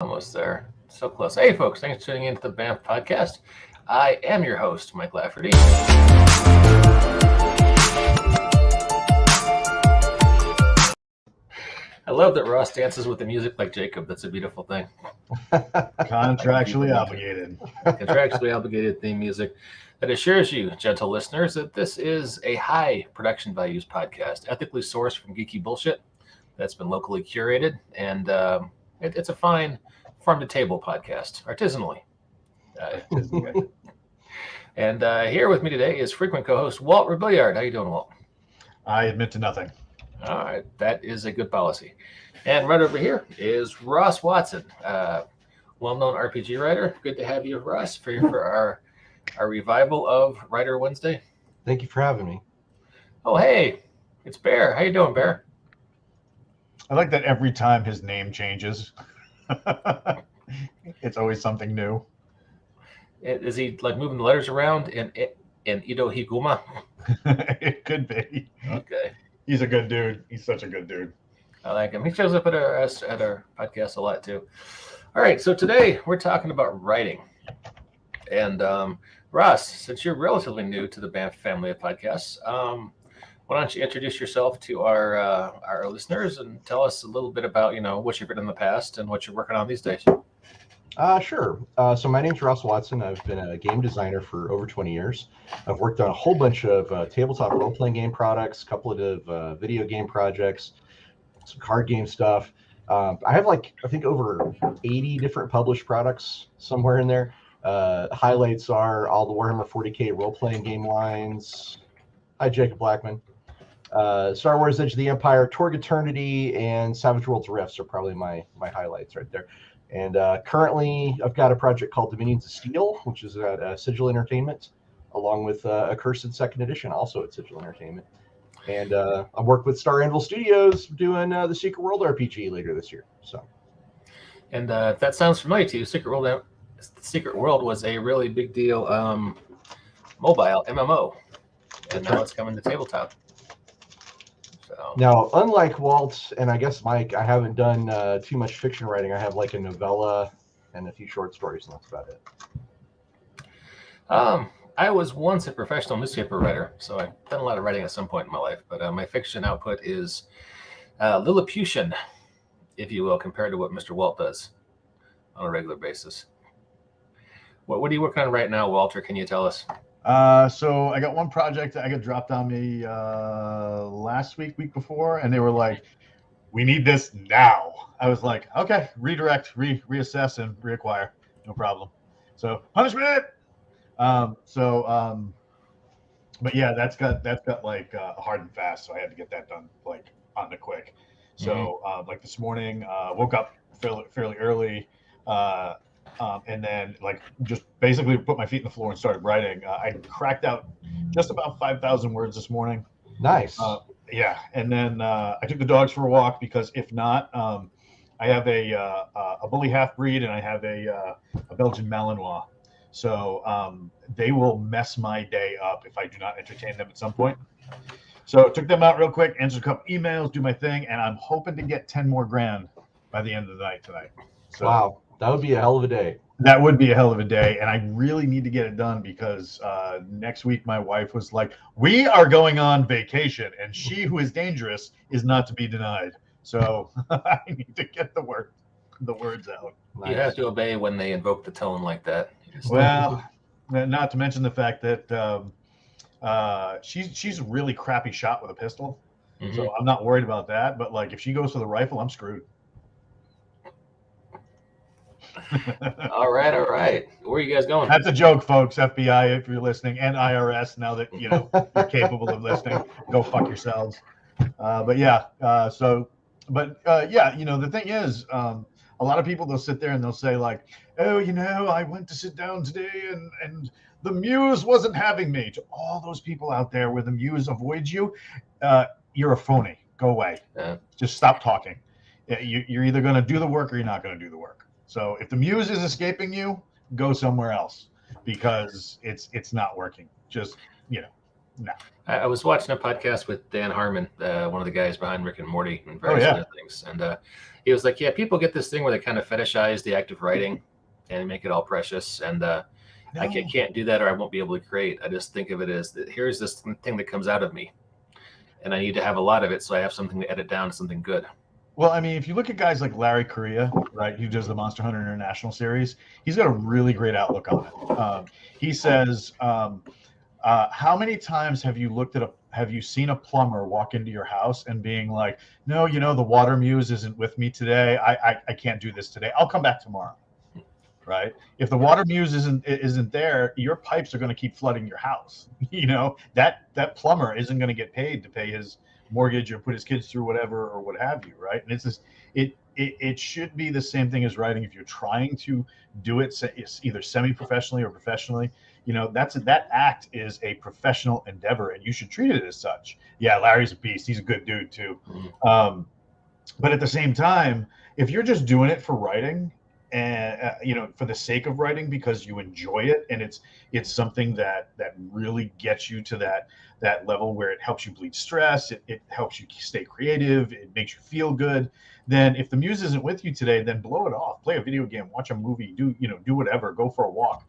Almost there. So close. Hey, folks. Thanks for tuning into the BAMF podcast. I am your host, Mike Lafferty. I love that Ross dances with the music like Jacob. That's a beautiful thing. Contractually obligated. Contractually obligated theme music that assures you, gentle listeners, that this is a high production values podcast, ethically sourced from geeky bullshit that's been locally curated, and it's a fine farm-to-table podcast, artisanally. And here with me today is frequent co-host Walt Rebelliard. How you doing, Walt? I admit to nothing. All right, that is a good policy. And right over here is Ross Watson, well-known RPG writer. Good to have you, Ross, for our revival of Writer Wednesday. Thank you for having me. Oh, hey, it's Bear. How you doing, Bear? I like that every time his name changes, it's always something new. Is he like moving the letters around in Ido Higuma? It could be. Okay. He's a good dude. He's such a good dude. I like him. He shows up at our podcast a lot too. All right, so today we're talking about writing. And Ross, since you're relatively new to the BAMF family of podcasts, why don't you introduce yourself to our listeners and tell us a little bit about what you've written in the past and what you're working on these days. Sure. So my name's Ross Watson. I've been a game designer for over 20 years. I've worked on a whole bunch of tabletop role-playing game products, a couple of video game projects, some card game stuff. I have I think over 80 different published products somewhere in there. Highlights are all the Warhammer 40K role-playing game lines. Hi, Jacob Blackman. Star Wars Edge of the Empire, Torg Eternity, and Savage Worlds Rifts are probably my highlights right there. And currently, I've got a project called Dominions of Steel, which is at Sigil Entertainment, along with Accursed Second Edition, also at Sigil Entertainment. And I work with Star Anvil Studios doing the Secret World RPG later this year. So, and if that sounds familiar to you, Secret World was a really big deal mobile MMO, and now it's coming to tabletop. So. Now, unlike Walt and I guess Mike, I haven't done too much fiction writing. I have a novella and a few short stories, and that's about it. I was once a professional newspaper writer, so I've done a lot of writing at some point in my life. But my fiction output is Lilliputian, if you will, compared to what Mr. Walt does on a regular basis. What are you working on right now, Walter? Can you tell us? So I got one project that I got dropped on me last week before, and they were like, "We need this now." I was like, "Okay, redirect, reassess, and reacquire, no problem." So punishment. But yeah, that's got hard and fast, so I had to get that done on the quick. So this morning, woke up fairly early. And then just basically put my feet in the floor and started writing. I cracked out just about 5,000 words this morning. Nice. Yeah. And then I took the dogs for a walk because if not, I have a bully half-breed and I have a Belgian Malinois. So they will mess my day up if I do not entertain them at some point. So took them out real quick, answered a couple emails, do my thing, and I'm hoping to get 10 more grand by the end of the night tonight. So, wow. That would be a hell of a day. That would be a hell of a day. And I really need to get it done because next week my wife was like, "We are going on vacation and she who is dangerous is not to be denied." So I need to get the words out. You have to obey when they invoke the tone like that. Well, not to mention the fact that she's a really crappy shot with a pistol. Mm-hmm. So I'm not worried about that. But if she goes for the rifle, I'm screwed. All right. Where are you guys going? That's a joke, folks. FBI, if you're listening, and IRS. Now that you're capable of listening, go fuck yourselves. The thing is, a lot of people they'll sit there and they'll say "Oh, I went to sit down today and the muse wasn't having me." To all those people out there where the muse avoids you, you're a phony. Go away. Yeah. Just stop talking. You're either going to do the work or you're not going to do the work. So if the muse is escaping you, go somewhere else because it's not working. Just, no. I was watching a podcast with Dan Harmon, one of the guys behind Rick and Morty and various other things. And he was like, yeah, people get this thing where they kind of fetishize the act of writing and make it all precious. And I can't do that, or I won't be able to create. I just think of it as that here's this thing that comes out of me, and I need to have a lot of it so I have something to edit down, something good. Well, I mean, if you look at guys like Larry Correia, right, who does the Monster Hunter International series, he's got a really great outlook on it. He says, how many times have you seen a plumber walk into your house and being like, no, the water muse isn't with me today. I can't do this today. I'll come back tomorrow. Right? If the water muse isn't there, your pipes are going to keep flooding your house. That plumber isn't going to get paid to pay his mortgage or put his kids through whatever or what have you, right? And it's this, it should be the same thing as writing. If you're trying to do it either semi-professionally or professionally, that act is a professional endeavor, and you should treat it as such. Yeah, Larry's a beast. He's a good dude too. But at the same time, if you're just doing it for writing, and for the sake of writing because you enjoy it, and it's something that really gets you to that level where it helps you bleed stress, it helps you stay creative, it makes you feel good, then if the muse isn't with you today, then blow it off, play a video game, watch a movie, do whatever, go for a walk.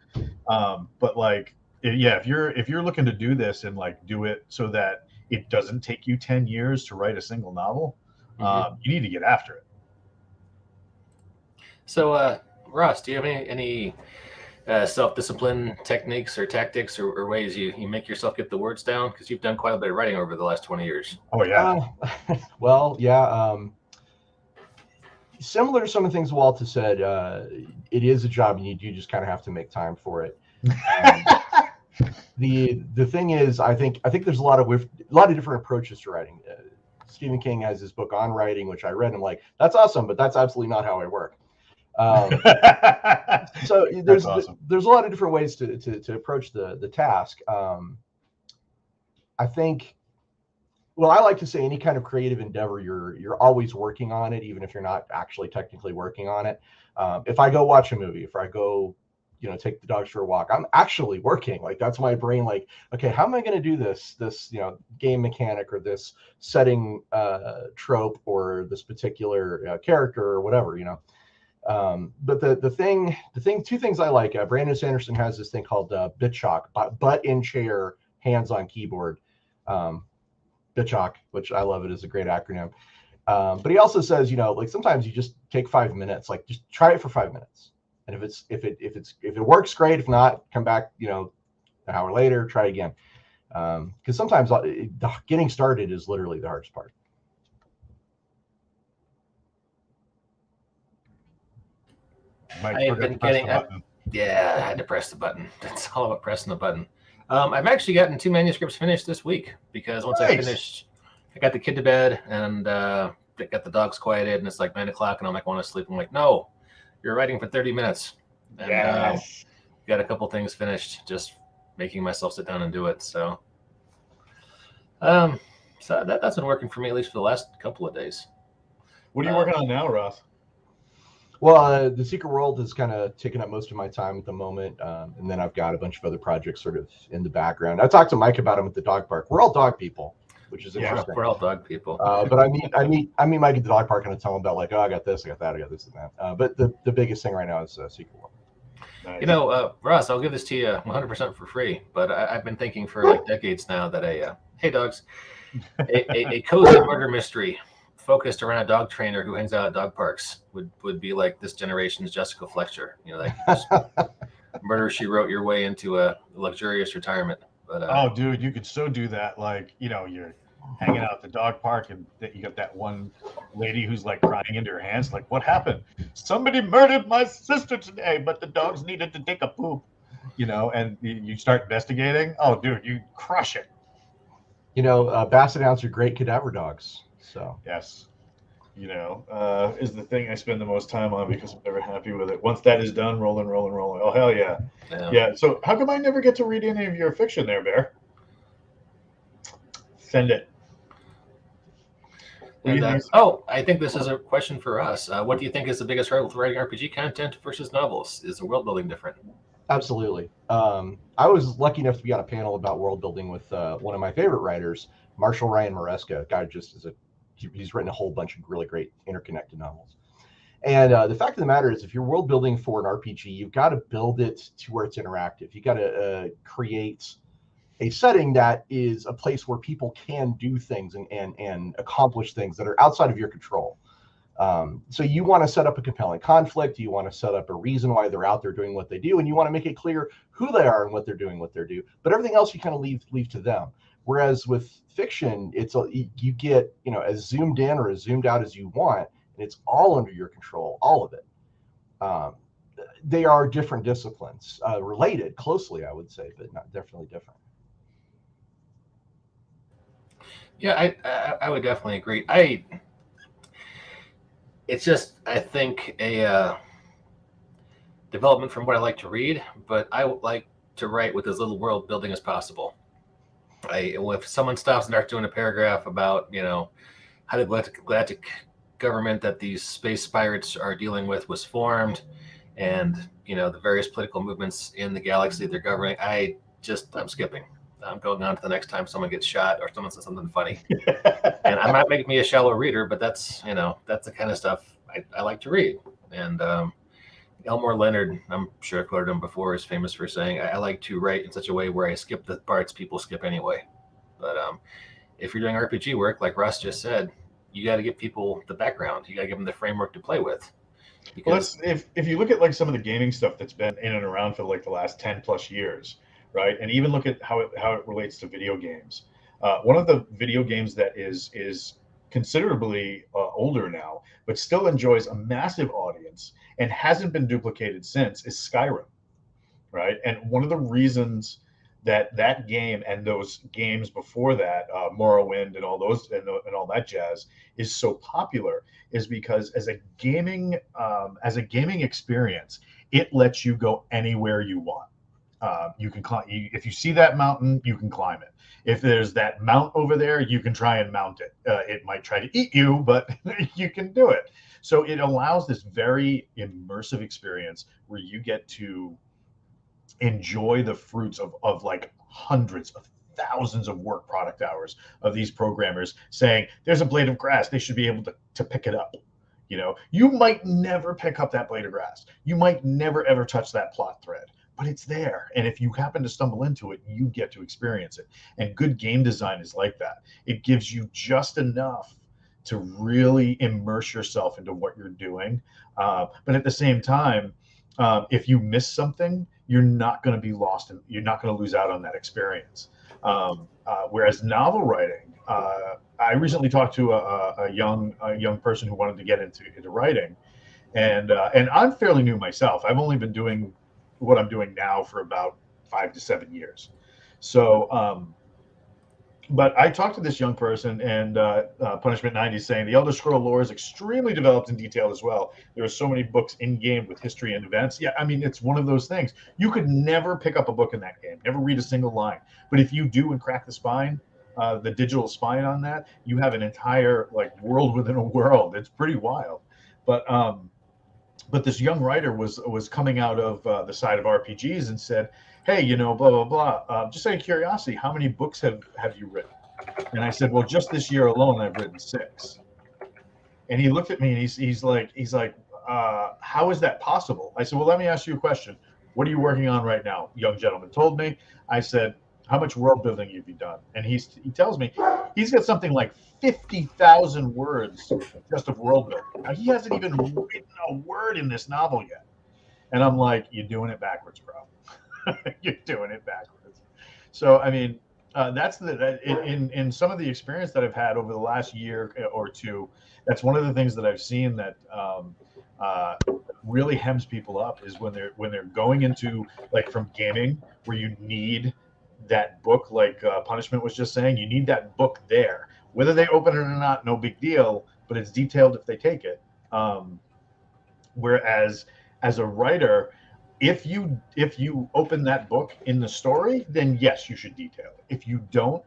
But like, if you're looking to do this and like do it so that it doesn't take you 10 years to write a single novel, you need to get after it. So, Ross, do you have any self-discipline techniques or tactics or ways you make yourself get the words down? Because you've done quite a bit of writing over the last 20 years. Oh, yeah. Well, yeah. Similar to some of the things Walter said, it is a job, and you do just kind of have to make time for it. The thing is, I think there's a lot of different approaches to writing. Stephen King has his book on writing, which I read, and I'm like, that's awesome, but that's absolutely not how I work. So there's a lot of different ways to approach the task. I think, well, I like to say any kind of creative endeavor, you're always working on it, even if you're not actually technically working on it. If I go watch a movie, if I go, take the dogs for a walk, I'm actually working. Like, that's my brain. Like, okay, how am I going to do this game mechanic or this setting trope or this particular character or whatever, But two things I like, Brandon Sanderson has this thing called BitChalk, butt in chair, hands on keyboard. BitChalk, which I love, it is a great acronym. But he also says, like, sometimes you just take 5 minutes, like just try it for 5 minutes. And if it works, great. If not, come back, an hour later, try again. Because sometimes getting started is literally the hardest part. I had to press the button. It's all about pressing the button. I've actually gotten 2 manuscripts finished this week because once I finished, I got the kid to bed and got the dogs quieted, and it's like 9 o'clock, and I'm like, I want to sleep. I'm like, no, you're writing for 30 minutes. And got a couple things finished, just making myself sit down and do it. So, that's been working for me, at least for the last couple of days. What are you working on now, Ross? Well, The Secret World is kind of taking up most of my time at the moment, and then I've got a bunch of other projects sort of in the background. I talked to Mike about them at the dog park. We're all dog people, which is interesting. We're all dog people. But I meet Mike at the dog park, and I tell him about, like, oh, I got this, I got that, I got this and that. But the biggest thing right now is Secret World. Nice. Ross, I'll give this to you 100% for free. But I've been thinking for like decades now that hey dogs, a cozy murder mystery focused around a dog trainer who hangs out at dog parks would be like this generation's Jessica Fletcher. Like Murder, She Wrote your way into a luxurious retirement. But oh, dude, you could so do that. Like, you're hanging out at the dog park, and you got that one lady who's like crying into her hands, like, what happened? Somebody murdered my sister today, but the dogs needed to take a poop. And you start investigating. Oh, dude, you crush it. Basset Hounds are great cadaver dogs. So yes, is the thing I spend the most time on because I'm never happy with it. Once that is done, rolling. Oh, hell yeah. Yeah. So how come I never get to read any of your fiction there, Bear? Send it. And, I think this is a question for us. What do you think is the biggest hurdle to writing RPG content versus novels? Is the world building different? Absolutely. I was lucky enough to be on a panel about world building with one of my favorite writers, Marshall Ryan Maresca. Guy he's written a whole bunch of really great interconnected novels. And the fact of the matter is, if you're world building for an RPG, you've got to build it to where it's interactive. You got to create a setting that is a place where people can do things and accomplish things that are outside of your control. So you want to set up a compelling conflict. You want to set up a reason why they're out there doing what they do, and you want to make it clear who they are and what they're doing, what they're doing. But everything else you kind of leave to them. Whereas with fiction, you get as zoomed in or as zoomed out as you want, and it's all under your control, all of it. They are different disciplines, related closely, I would say, but not definitely different. Yeah, I would definitely agree. It's just, I think, a development from what I like to read, but I would like to write with as little world building as possible. If someone stops and starts doing a paragraph about, how the galactic government that these space pirates are dealing with was formed, and, the various political movements in the galaxy they're governing, I'm skipping. I'm going on to the next time someone gets shot or someone says something funny. And I'm not making me a shallow reader, but that's the kind of stuff I like to read. And Elmore Leonard, I'm sure I've quoted him before, is famous for saying, I like to write in such a way where I skip the parts people skip anyway. But if you're doing RPG work, like Russ just said, you got to give people the background. You got to give them the framework to play with. Because if you look at like some of the gaming stuff that's been in and around for like the last 10 plus years, right? And even look at how it relates to video games. One of the video games that is considerably older now, but still enjoys a massive audience and hasn't been duplicated since, is Skyrim, right? And one of the reasons that game and those games before that, Morrowind and all those and all that jazz, is so popular is because as a gaming experience, it lets you go anywhere you want. You can climb. If you see that mountain, you can climb it. If there's that mount over there, you can try and mount it. It might try to eat you, but you can do it. So it allows this very immersive experience where you get to enjoy the fruits of like hundreds of thousands of work product hours of these programmers saying, there's a blade of grass, they should be able to pick it up. You might never pick up that blade of grass. You might never, ever touch that plot thread, but it's there. And if you happen to stumble into it, you get to experience it. And good game design is like that. It gives you just enough to really immerse yourself into what you're doing. But at the same time, if you miss something, you're not going to be lost and you're not going to lose out on that experience. Whereas novel writing, I recently talked to a young person who wanted to get into writing, and I'm fairly new myself. I've only been doing what I'm doing now for about 5 to 7 years. So, but I talked to this young person, and Punishment 90 is saying the Elder Scroll lore is extremely developed and detailed as well. There are so many books in game with history and events. Yeah, I mean, it's one of those things. You could never pick up a book in that game, never read a single line. But if you do and crack the spine, the digital spine on that, you have an entire like world within a world. It's pretty wild. But this young writer was coming out of the side of RPGs and said, hey, blah, blah, blah. Just out of curiosity, how many books have you written? And I said, well, just this year alone, I've written 6. And he looked at me and he's like, how is that possible? I said, well, let me ask you a question. What are you working on right now? Young gentleman told me. I said, how much world building have you done? And he tells me he's got something like 50,000 words just of world building. Now, he hasn't even written a word in this novel yet. And I'm like, you're doing it backwards, bro. You're doing it backwards. So, I mean, that's in some of the experience that I've had over the last year or two, that's one of the things that I've seen that really hems people up is when they're going into like from gaming where you need that book, like Punishment was just saying, you need that book there. Whether they open it or not, no big deal, but it's detailed if they take it. Whereas as a writer, if you open that book in the story, then yes, you should detail it. If you don't,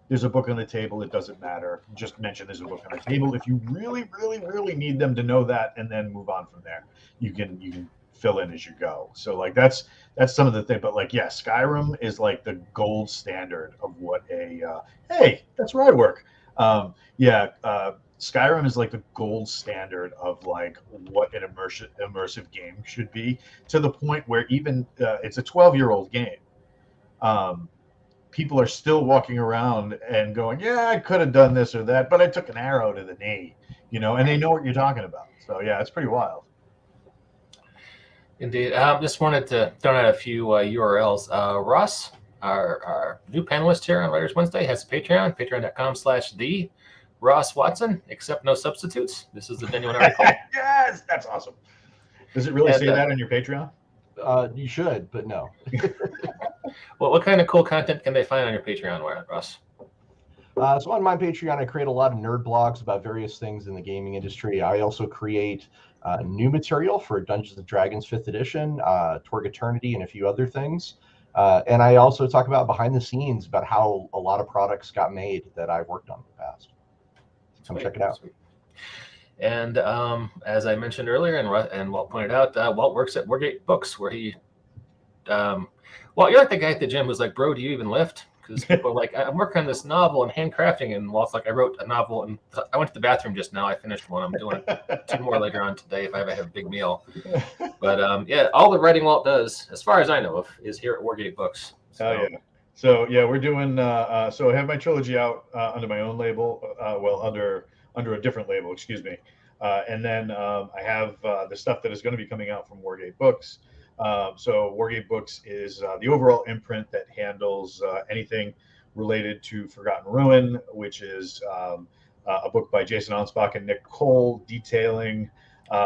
there's a book on the table. It doesn't matter. Just mention there's a book on the table. If you really, really, really need them to know that, and then move on from there, you can fill in as you go. So like that's some of the thing. But like, yeah, Skyrim is like the gold standard of what a hey, that's where I work. Skyrim is like the gold standard of like what an immersive game should be, to the point where even it's a 12-year-old game. People are still walking around and going, yeah, I could have done this or that, but I took an arrow to the knee, and they know what you're talking about. So yeah, it's pretty wild. Indeed. Just wanted to throw out a few URLs. Russ, our new panelist here on Writers Wednesday, has a Patreon, patreon.com/the Ross Watson, except no substitutes. This is the genuine article. Yes, that's awesome. Does it really say that on your Patreon? You should, but no. Well, what kind of cool content can they find on your Patreon, Russ? So on my Patreon, I create a lot of nerd blogs about various things in the gaming industry. I also create new material for Dungeons & Dragons 5th edition, Torg Eternity, and a few other things. And I also talk about behind the scenes about how a lot of products got made that I've worked on in the past. Come check it out. Sweet. And as I mentioned earlier, and Walt pointed out, Walt works at Wargate Books, where he, Walt, you're like the guy at the gym who's like, bro, do you even lift? Because people are like, I'm working on this novel and handcrafting, and Walt's like, I wrote a novel, and I went to the bathroom just now. I finished one. I'm doing 2 more later on today if I ever have a big meal. But yeah, all the writing Walt does, as far as I know of, is here at Wargate Books. So. Oh yeah. So yeah, we're doing. So I have my trilogy out under my own label. Well, under a different label, excuse me. And then I have the stuff that is going to be coming out from Wargate Books. So Wargate Books is the overall imprint that handles anything related to Forgotten Ruin, which is a book by Jason Anspach and Nick Cole detailing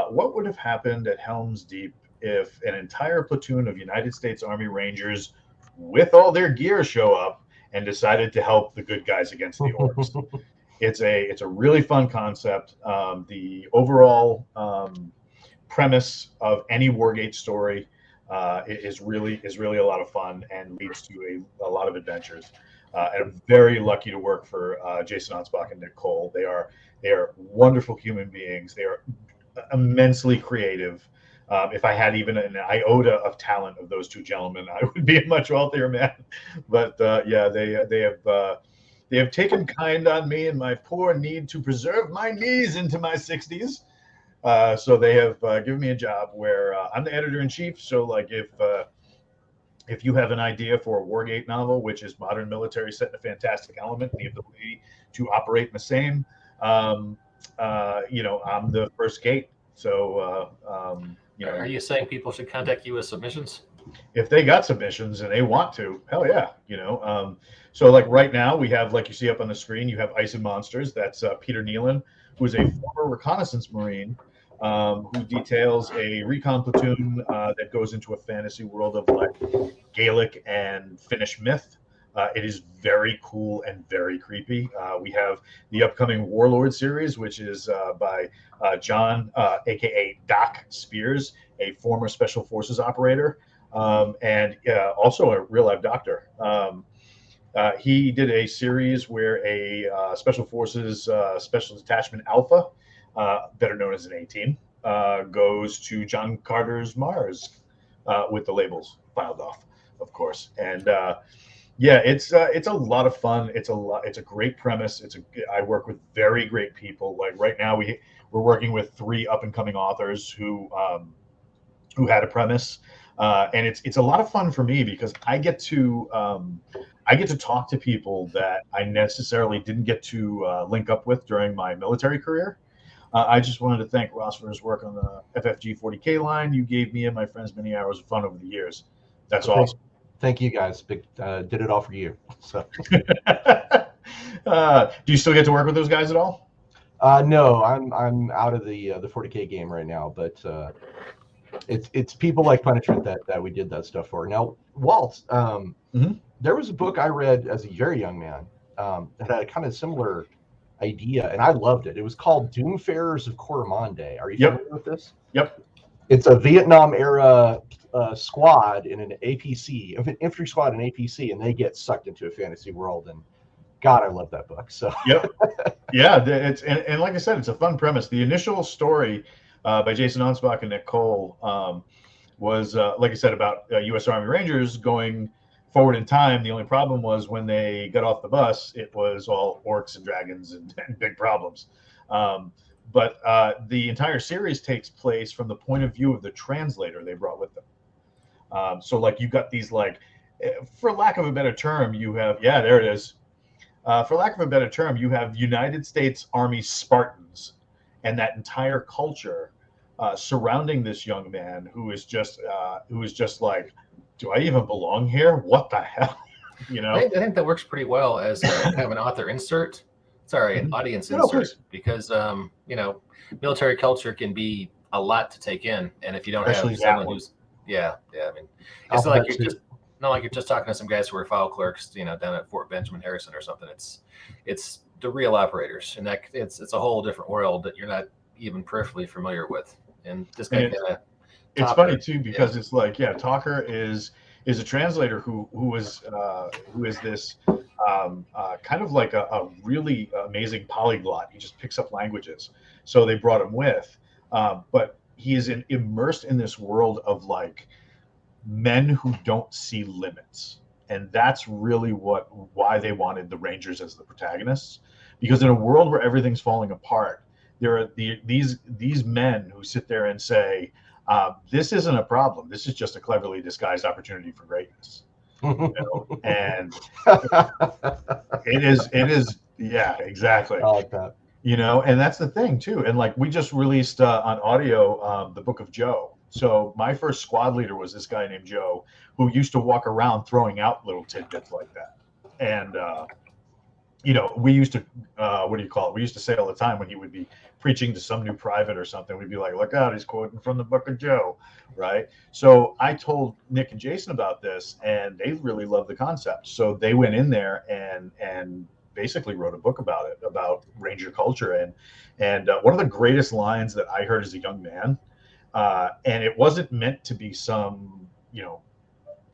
what would have happened at Helm's Deep if an entire platoon of United States Army Rangers with all their gear show up and decided to help the good guys against the orcs. It's a really fun concept. The overall premise of any Wargate story is really a lot of fun and leads to a lot of adventures. And I'm very lucky to work for Jason Anspach and Nick Cole. They are wonderful human beings. They are immensely creative. If I had even an iota of talent of those two gentlemen, I would be a much wealthier man. But yeah, they have taken kind on me and my poor need to preserve my knees into my 60s. So they have given me a job where I'm the editor-in-chief. So like if you have an idea for a Wargate novel, which is modern military set in a fantastic element, the ability to operate in the same, I'm the first gate. So are you saying people should contact you with submissions? If they got submissions and they want to, hell yeah, So like right now we have, like you see up on the screen, you have Ice and Monsters. That's Peter Nealon, who is a former reconnaissance Marine, who details a recon platoon that goes into a fantasy world of like Gaelic and Finnish myth. It is very cool and very creepy. We have the upcoming Warlord series, which is by John, aka Doc Spears, a former Special Forces operator, and also a real life doctor. He did a series where a Special Forces Special Detachment Alpha, better known as an A-Team, goes to John Carter's Mars with the labels filed off, of course. And yeah, it's a lot of fun. It's a great premise. I work with very great people. Like right now, we're working with 3 up and coming authors who had a premise, and it's a lot of fun for me because I get to talk to people that I necessarily didn't get to link up with during my military career. I just wanted to thank Ross for his work on the FFG 40K line. You gave me and my friends many hours of fun over the years. That's awesome. Thank you guys. Did it all for you. So, do you still get to work with those guys at all? No, I'm out of the 40K game right now. But it's people like Punishment that we did that stuff for. Now, Walt, there was a book I read as a very young man that had a kind of similar idea, and I loved it. It was called Doomfarers of Coromandel. Are you familiar with this? Yep. It's a Vietnam era squad in an APC, an infantry squad in APC, and they get sucked into a fantasy world. And God, I love that book. So yeah, it's and like I said, it's a fun premise. The initial story by Jason Anspach and Nick Cole was like I said about U.S. Army Rangers going forward in time. The only problem was when they got off the bus, it was all orcs and dragons and big problems. But the entire series takes place from the point of view of the translator they brought with them. So like you got these like, for lack of a better term, you have, yeah, there it is. For lack of a better term, you have United States Army Spartans and that entire culture surrounding this young man who is just like, do I even belong here? What the hell? You know? I think that works pretty well as kind of an author insert. Sorry, an audience No, insert, please. because you know, military culture can be a lot to take in, and if you don't Especially have that someone one. who's, yeah, I mean, it's Alphabet not like you're soup. just not like you're just talking to some guys who are file clerks, you know, down at Fort Benjamin Harrison or something. It's the real operators, and that it's a whole different world that you're not even peripherally familiar with. And this guy And kind of it's funny too because it's like, yeah, Talker is a translator who is this kind of like a really amazing polyglot. He just picks up languages. So they brought him with, but he is immersed in this world of like men who don't see limits, and that's really why they wanted the Rangers as the protagonists, because in a world where everything's falling apart, there are these men who sit there and say, this isn't a problem. This is just a cleverly disguised opportunity for greatness. You know? And it is, yeah, exactly. I like that. You know, and that's the thing too. And like we just released on audio the Book of Joe. So my first squad leader was this guy named Joe, who used to walk around throwing out little tidbits like that. And you know, we used to what do you call it? We used to say all the time when he would be preaching to some new private or something, we'd be like, look out, he's quoting from the Book of Joe, right? So I told Nick and Jason about this, and they really loved the concept. So they went in there and basically wrote a book about it, about Ranger culture. And one of the greatest lines that I heard as a young man, and it wasn't meant to be some, you know,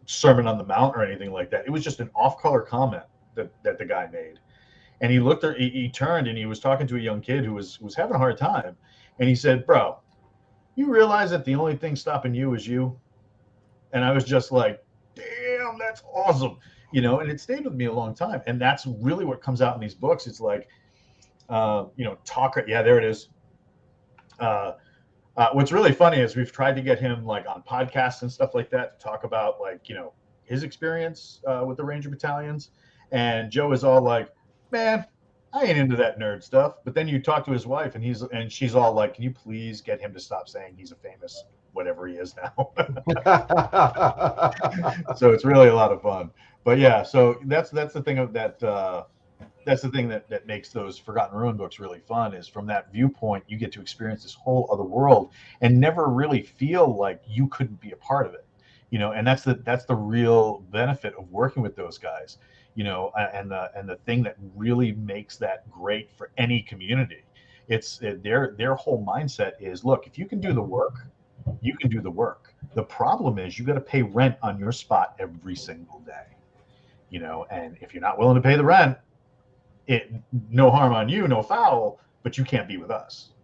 Sermon on the Mount or anything like that. It was just an off-color comment that the guy made. And he looked, he turned, and he was talking to a young kid who was having a hard time. And he said, bro, you realize that the only thing stopping you is you? And I was just like, damn, that's awesome. You know, and it stayed with me a long time. And that's really what comes out in these books. It's like, you know, Talker. Yeah, there it is. What's really funny is we've tried to get him like on podcasts and stuff like that to talk about like, you know, his experience with the Ranger battalions. And Joe is all like, man, I ain't into that nerd stuff. But then you talk to his wife and she's all like, can you please get him to stop saying he's a famous whatever he is now? So it's really a lot of fun. But yeah, so that's the thing of that. That's the thing that makes those Forgotten Ruin books really fun, is from that viewpoint, you get to experience this whole other world and never really feel like you couldn't be a part of it. You know, and that's the real benefit of working with those guys. You know, and the thing that really makes that great for any community, it's their whole mindset is, look, if you can do the work, you can do the work. The problem is you got to pay rent on your spot every single day. You know, and if you're not willing to pay the rent, no harm on you, no foul, but you can't be with us,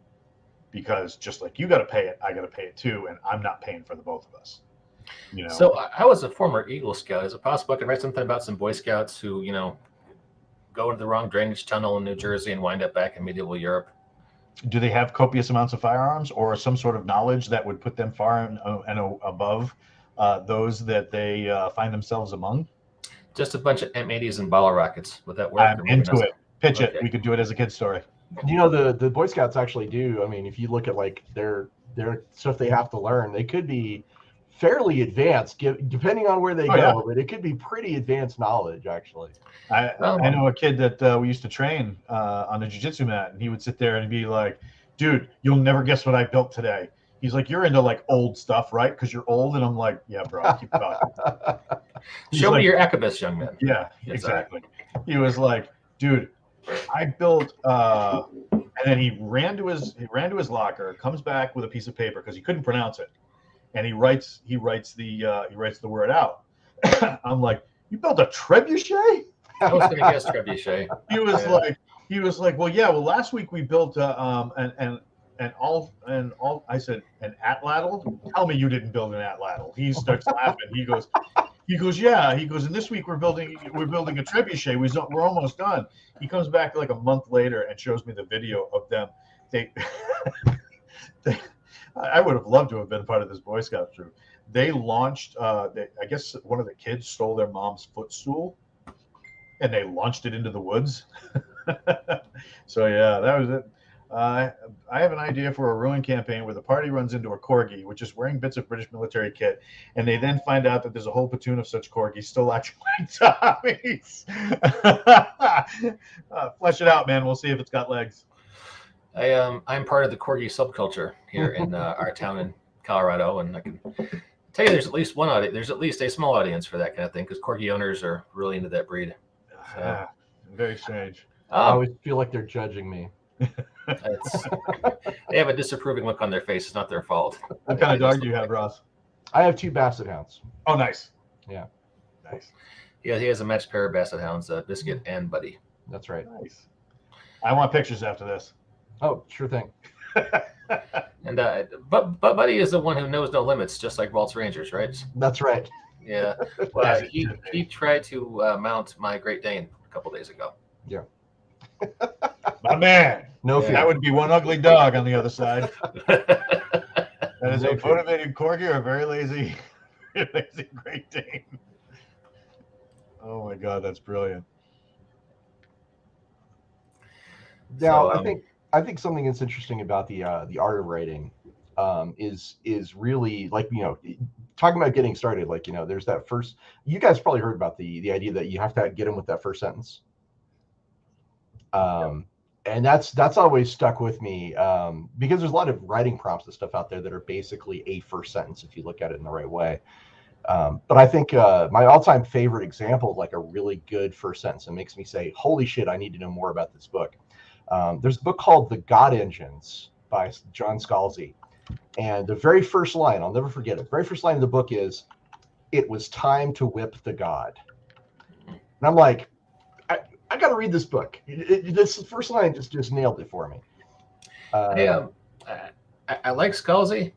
because just like you got to pay it, I got to pay it too, and I'm not paying for the both of us. You know. So I was a former Eagle Scout. Is it possible I could write something about some Boy Scouts who, you know, go into the wrong drainage tunnel in New Jersey and wind up back in medieval Europe? Do they have copious amounts of firearms or some sort of knowledge that would put them far and above those that they find themselves among? Just a bunch of M80s and bottle rockets. Would that work? I'm into it. Pitch Okay. it. We could do it as a kid's story. You know, the Boy Scouts actually do. I mean, if you look at like their stuff they have to learn, they could be fairly advanced, depending on where they go. Yeah. But it could be pretty advanced knowledge, actually. I know a kid that we used to train on a jiu-jitsu mat, and he would sit there and be like, dude, you'll never guess what I built today. He's like, you're into like old stuff, right? Because you're old. And I'm like, yeah, bro, keep talking. Show me your Acubus, young man. Yeah, exactly. He was like, dude, I built and then he ran to his locker, comes back with a piece of paper because he couldn't pronounce it. And he writes the word out. I'm like, you built a trebuchet? I was going to guess trebuchet. He was like, well, last week we built an all. I said, an atlatl? Tell me you didn't build an atlatl. He starts laughing. He goes, He goes, yeah. He goes, and this week we're building a trebuchet. We're almost done. He comes back like a month later and shows me the video of them. They, I would have loved to have been part of this Boy Scout troop. They launched. I guess one of the kids stole their mom's footstool, and they launched it into the woods. So yeah, that was it. I have an idea for a ruin campaign where the party runs into a corgi, which is wearing bits of British military kit, and they then find out that there's a whole platoon of such corgis still actually Tommies. Flesh it out, man. We'll see if it's got legs. I'm part of the corgi subculture here in our town in Colorado, and I can tell you there's at least one audience. There's at least a small audience for that kind of thing because corgi owners are really into that breed. So, very strange. I always feel like they're judging me. They have a disapproving look on their face. It's not their fault. What kind of dog do you have, Ross? I have 2 Basset Hounds. Oh, nice. Yeah. Nice. Yeah, he has a matched pair of Basset Hounds, Biscuit and Buddy. That's right. Nice. I want pictures after this. Oh, sure thing. And but Buddy is the one who knows no limits, just like Walt's Rangers, right? That's right. Yeah. Well, he tried to mount my Great Dane a couple days ago. Yeah. My man. No Yeah. fear. That would be one ugly dog on the other side. Yeah, That is No a fear. motivated corgi or a very lazy Great Dane. Oh my God, that's brilliant. Now, So, I think something that's interesting about the art of writing is really, like, talking about getting started. Like, there's that first. You guys probably heard about the idea that you have to get in with that first sentence. And that's always stuck with me because there's a lot of writing prompts and stuff out there that are basically a first sentence if you look at it in the right way. But I think my all-time favorite example of like a really good first sentence and makes me say, holy shit, I need to know more about this book. There's a book called The God Engines by John Scalzi. And the very first line, I'll never forget it, the very first line of the book is, "It was time to whip the God." And I'm like, I got to read this book. This first line just nailed it for me. I like Scalzi.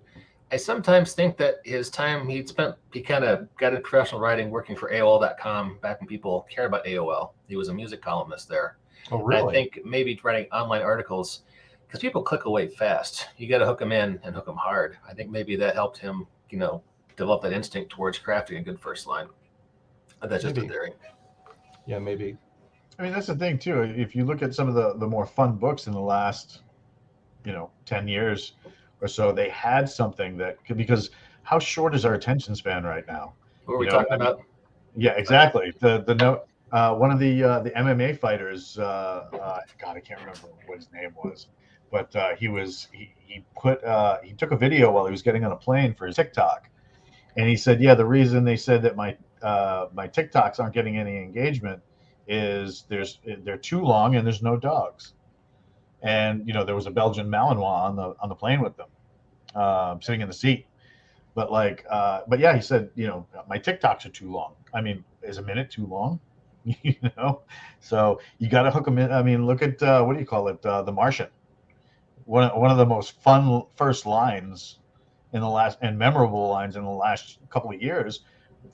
I sometimes think that his time he kind of got into professional writing working for AOL.com back when people cared about AOL. He was a music columnist there. Oh, And really? I think maybe writing online articles, because people click away fast. You got to hook them in and hook them hard. I think maybe that helped him, develop that instinct towards crafting a good first line. That's just a Maybe. theory. Yeah, maybe. I mean, that's the thing too. If you look at some of the more fun books in the last, 10 years or so, they had something that could, because how short is our attention span right now? What were we talking about? Yeah, exactly. The note, one of the MMA fighters, God, I can't remember what his name was, but he took a video while he was getting on a plane for his TikTok, and he said, yeah, the reason they said that my TikToks aren't getting any engagement is they're too long and there's no dogs. And there was a Belgian Malinois on the plane with them, sitting in the seat. But yeah, he said, my TikToks are too long. I mean, is a minute too long? So you got to hook them in. I mean, look at what do you call it? The Martian. One of the most fun first lines and memorable lines in the last couple of years,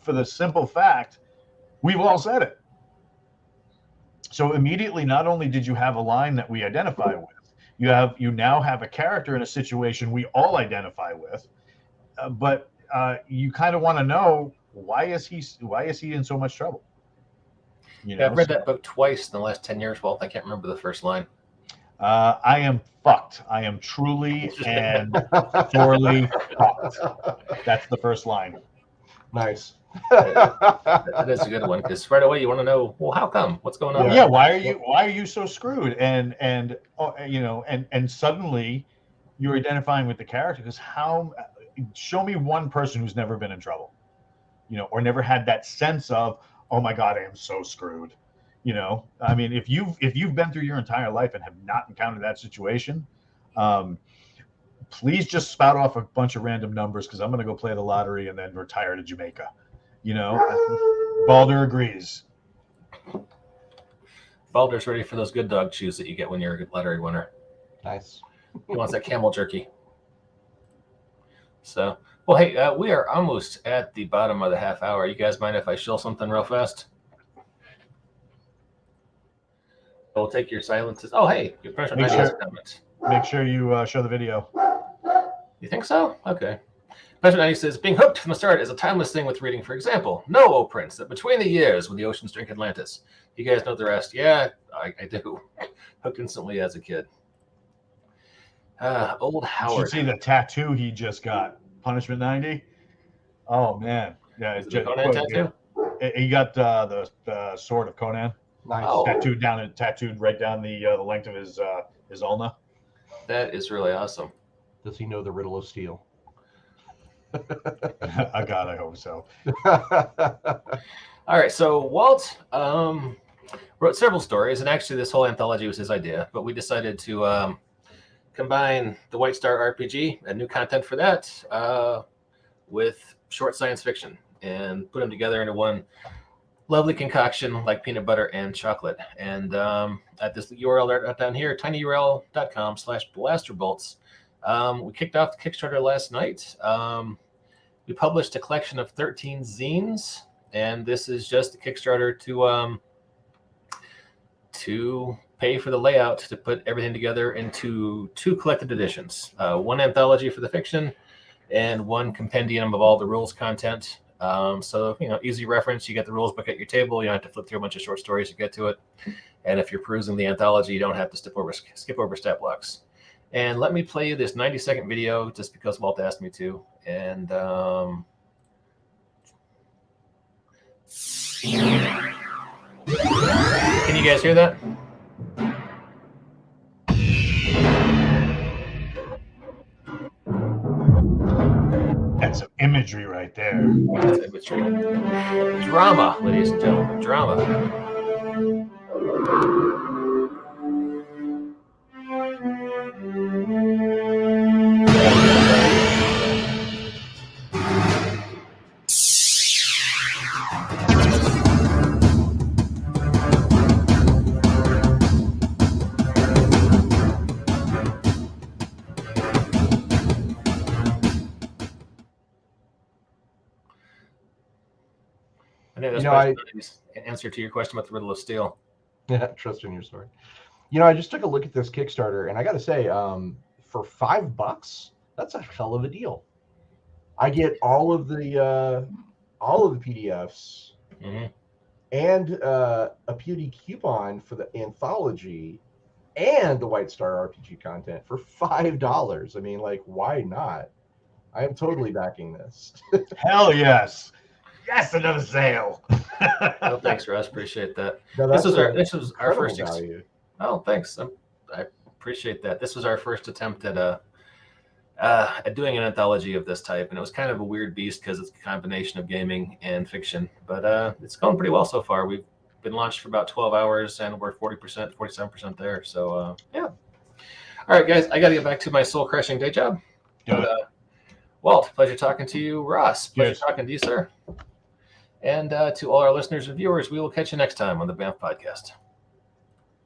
for the simple fact we've all said it. So immediately, not only did you have a line that we identify with, you now have a character in a situation we all identify with, but you kind of want to know why is he in so much trouble? Yeah, I've read that book twice in the last 10 years, Walt. I can't remember the first line. I am fucked. I am truly and thoroughly fucked. That's the first line. Nice. That is a good one, because right away you want to know, well, how come? What's going on? Yeah, why are you so screwed? And suddenly you're identifying with the character, because show me one person who's never been in trouble, or never had that sense of, oh my God, I am so screwed. I mean, if you've been through your entire life and have not encountered that situation, please just spout off a bunch of random numbers, because I'm going to go play the lottery and then retire to Jamaica. Balder agrees. Balder's ready for those good dog chews that you get when you're a lottery winner. Nice. He wants that camel jerky. So, Well, hey, we are almost at the bottom of the half hour. You guys mind if I shill something real fast? I'll take your silences. Oh, hey, your President Make 90 has sure- a comment. Make sure you show the video. You think so? Okay. President 90 says, being hooked from the start is a timeless thing with reading. For example, know, O Prince, that between the years when the oceans drink Atlantis. You guys know the rest. Yeah, I do. Hooked instantly as a kid. Old You should Howard. see the tattoo he just got. Punishment 90. Oh man, yeah, Is it's it the Conan tattoo? He got the sword of Conan Nice. Oh. tattooed right down the length of his ulna. That is really awesome. Does he know the riddle of steel? I hope so. All right, so Walt wrote several stories, and actually this whole anthology was his idea, but we decided to combine the White Star RPG and new content for that with short science fiction and put them together into one lovely concoction like peanut butter and chocolate. And at this URL down here, tinyurl.com/blasterbolts, we kicked off the Kickstarter last night. We published a collection of 13 zines, and this is just a Kickstarter to pay for the layout to put everything together into 2 collected editions, one anthology for the fiction and one compendium of all the rules content. So, easy reference. You get the rules book at your table. You don't have to flip through a bunch of short stories to get to it. And if you're perusing the anthology, you don't have to skip over stat blocks. And let me play you this 90-second video just because Walt asked me to. And can you guys hear that? That's some imagery right there. That's imagery. Drama, ladies and gentlemen, drama. I think that's an answer to your question about the riddle of steel. Yeah, trust in your story. I just took a look at this Kickstarter, and I got to say, for $5, that's a hell of a deal. I get all of the PDFs and a POD coupon for the anthology and the White Star RPG content for $5. I mean, why not? I am totally backing this. Hell yes. Yes, another sale. Oh, thanks, Russ. Appreciate that. No, This was our first value. Oh, thanks. I appreciate that. This was our first attempt at doing an anthology of this type, and it was kind of a weird beast because it's a combination of gaming and fiction. But it's going pretty well so far. We've been launched for about 12 hours, and we're 40%, 47% there. So yeah. All right, guys, I got to get back to my soul-crushing day job. Walt, pleasure talking to you. Ross, pleasure talking to you, sir. And to all our listeners and viewers, we will catch you next time on the BAMF Podcast.